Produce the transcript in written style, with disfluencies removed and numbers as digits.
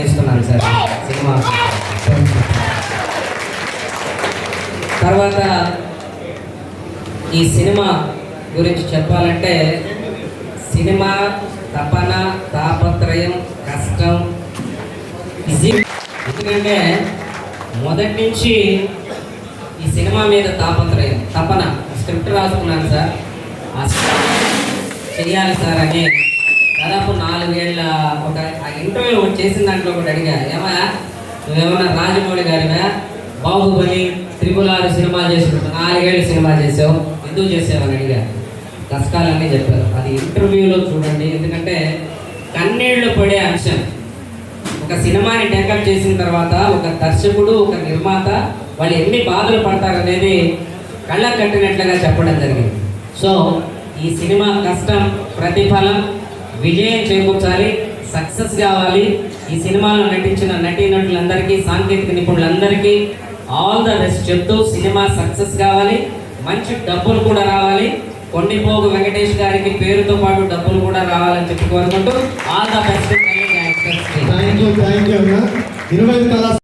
ఇస్తున్నాను sir cinema. తర్వాత ఈ సినిమా గురించి చెప్పాలంటే సినిమా తపన, తాపత్రయం, కష్టం ఇది. ఎందుకంటే మొదటి నుంచి ఈ సినిమా మీద తాపత్రయం, తపన. స్క్రిప్ట్ రాసుకున్నాను సార్, ఆ చెయ్యాలి సార్ అని దాదాపు 4 ఏళ్ళ ఒక ఇంటర్వ్యూ చేసిన దాంట్లో కూడా అడిగా, ఏమయ్యా నువ్వేమన్నా రాజమౌళి గారివా, బాహుబలి, త్రిపులారు సినిమా చేసినట్టు 4 ఏళ్ళు సినిమా చేసావు, ఎందుకు చేసావని అడిగా. కష్టాలన్నీ చెప్పారు. అది ఇంటర్వ్యూలో చూడండి. ఎందుకంటే కన్నీళ్లు పడే అంశం. ఒక సినిమాని టేకప్ చేసిన తర్వాత ఒక దర్శకుడు, ఒక నిర్మాత వాళ్ళు ఎన్ని బాధలు పడతారు అనేది కళ్ళ కట్టినట్లుగా చెప్పడం జరిగింది. సో ఈ సినిమా కష్టం ప్రతిఫలం విజయం చేకూర్చాలి, సక్సెస్ కావాలి. ఈ సినిమాలో నటించిన నటీనటులందరికీ, సాంకేతిక నిపుణులందరికీ ఆల్ ద బెస్ట్ చెప్తూ సినిమా సక్సెస్ కావాలి, మంచి డబ్బులు కూడా రావాలి. కొండిపోగు వెంకటేష్ గారికి పేరుతో పాటు డబ్బులు కూడా రావాలని చెప్పి కోరుకుంటూ all the best. Thank you అన్న. 25